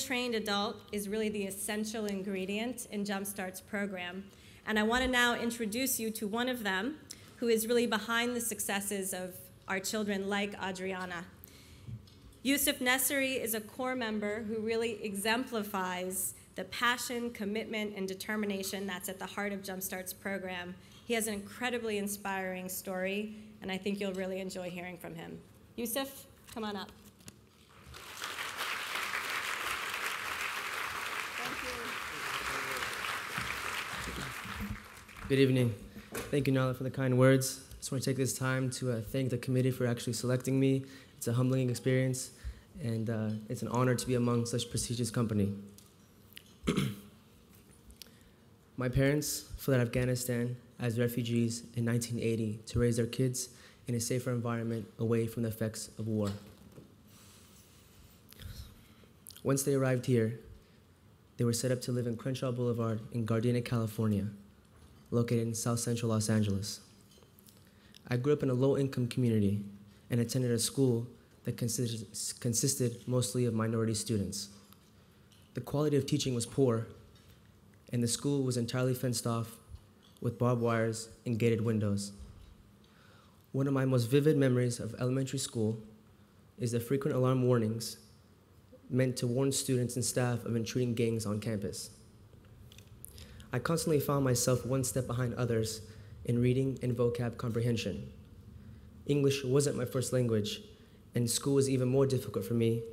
trained adult is really the essential ingredient in Jumpstart's program. And I want to now introduce you to one of them who is really behind the successes of our children like Adriana. Yusuf Nessary is a core member who really exemplifies the passion, commitment, and determination that's at the heart of Jumpstart's program. He has an incredibly inspiring story, and I think you'll really enjoy hearing from him. Yusuf, come on up. Good evening. Thank you, Nala, for the kind words. I just want to take this time to thank the committee for actually selecting me. It's a humbling experience, and it's an honor to be among such prestigious company. My parents fled Afghanistan as refugees in 1980 to raise their kids in a safer environment away from the effects of war. Once they arrived here, they were set up to live in Crenshaw Boulevard in Gardena, California, located in South Central Los Angeles. I grew up in a low-income community and attended a school that consisted mostly of minority students. The quality of teaching was poor, and the school was entirely fenced off with barbed wires and gated windows. One of my most vivid memories of elementary school is the frequent alarm warnings meant to warn students and staff of intruding gangs on campus. I constantly found myself one step behind others in reading and vocab comprehension. English wasn't my first language, and school was even more difficult for me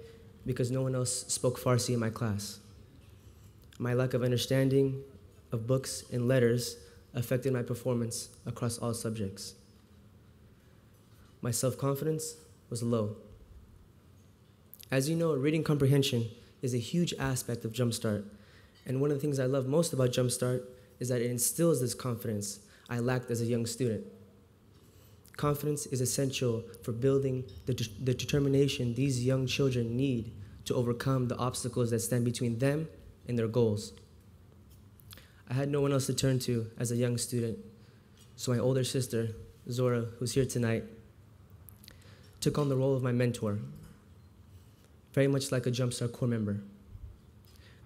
because no one else spoke Farsi in my class. My lack of understanding of books and letters affected my performance across all subjects. My self-confidence was low. As you know, reading comprehension is a huge aspect of Jumpstart, and one of the things I love most about Jumpstart is that it instills this confidence I lacked as a young student. Confidence is essential for building the determination these young children need to overcome the obstacles that stand between them and their goals. I had no one else to turn to as a young student, so my older sister, Zora, who's here tonight, took on the role of my mentor, very much like a Jumpstart core member.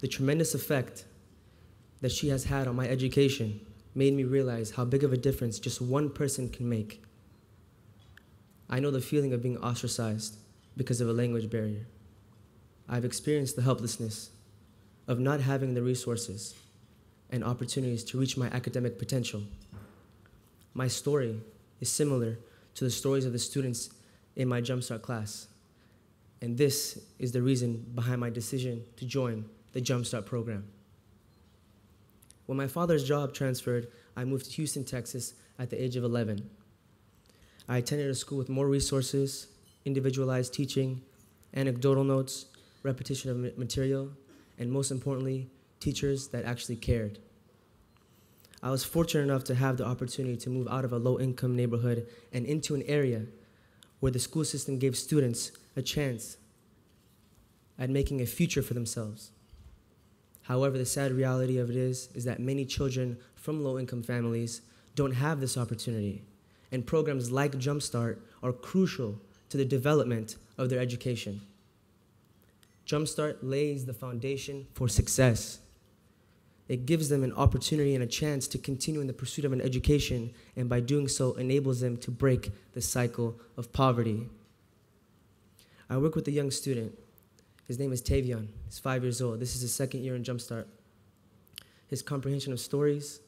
The tremendous effect that she has had on my education made me realize how big of a difference just one person can make. I know the feeling of being ostracized because of a language barrier. I've experienced the helplessness of not having the resources and opportunities to reach my academic potential. My story is similar to the stories of the students in my Jumpstart class, and this is the reason behind my decision to join the Jumpstart program. When my father's job transferred, I moved to Houston, Texas at the age of 11. I attended a school with more resources, individualized teaching, anecdotal notes, repetition of material, and most importantly, teachers that actually cared. I was fortunate enough to have the opportunity to move out of a low-income neighborhood and into an area where the school system gave students a chance at making a future for themselves. However, the sad reality of it is that many children from low-income families don't have this opportunity, and programs like Jumpstart are crucial to the development of their education. Jumpstart lays the foundation for success. It gives them an opportunity and a chance to continue in the pursuit of an education, and by doing so, enables them to break the cycle of poverty. I work with a young student. His name is Tavion. He's 5 years old. This is his second year in Jumpstart. His comprehension of stories,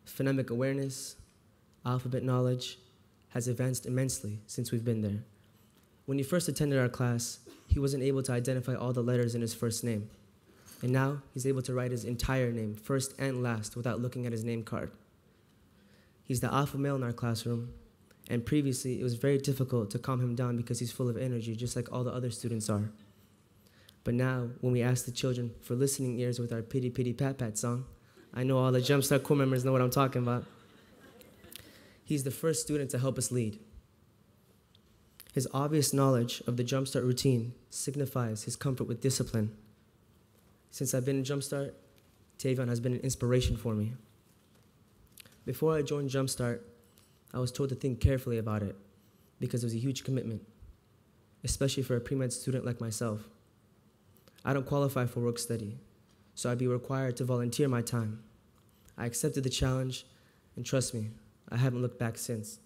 phonemic awareness, alphabet knowledge has advanced immensely since we've been there. When he first attended our class, he wasn't able to identify all the letters in his first name. And now he's able to write his entire name, first and last, without looking at his name card. He's the alpha male in our classroom, and previously it was very difficult to calm him down because he's full of energy, just like all the other students are. But now, when we ask the children for listening ears with our Pity Pity Pat Pat song, I know all the Jumpstart core members know what I'm talking about. He's the first student to help us lead. His obvious knowledge of the Jumpstart routine signifies his comfort with discipline. Since I've been in Jumpstart, Tavion has been an inspiration for me. Before I joined Jumpstart, I was told to think carefully about it because it was a huge commitment, especially for a pre-med student like myself. I don't qualify for work study, so I'd be required to volunteer my time. I accepted the challenge, and trust me, I haven't looked back since.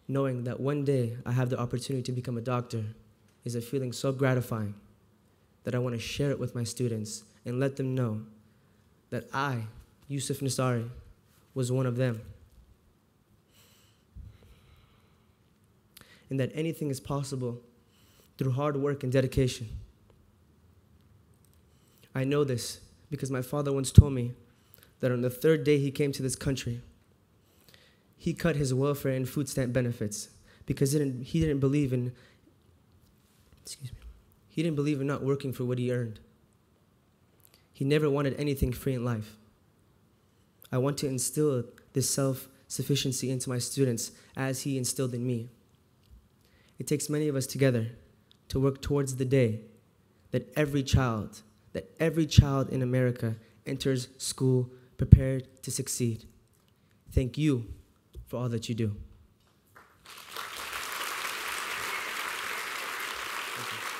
Knowing that one day I have the opportunity to become a doctor is a feeling so gratifying that I want to share it with my students and let them know that I, Yusuf Nessary, was one of them. And that anything is possible through hard work and dedication. I know this because my father once told me that on the third day he came to this country, he cut his welfare and food stamp benefits because he didn't believe in not working for what he earned. He never wanted anything free in life. I want to instill this self-sufficiency into my students as he instilled in me. It takes many of us together to work towards the day that every child in America enters school prepared to succeed. Thank you for all that you do. Thank you.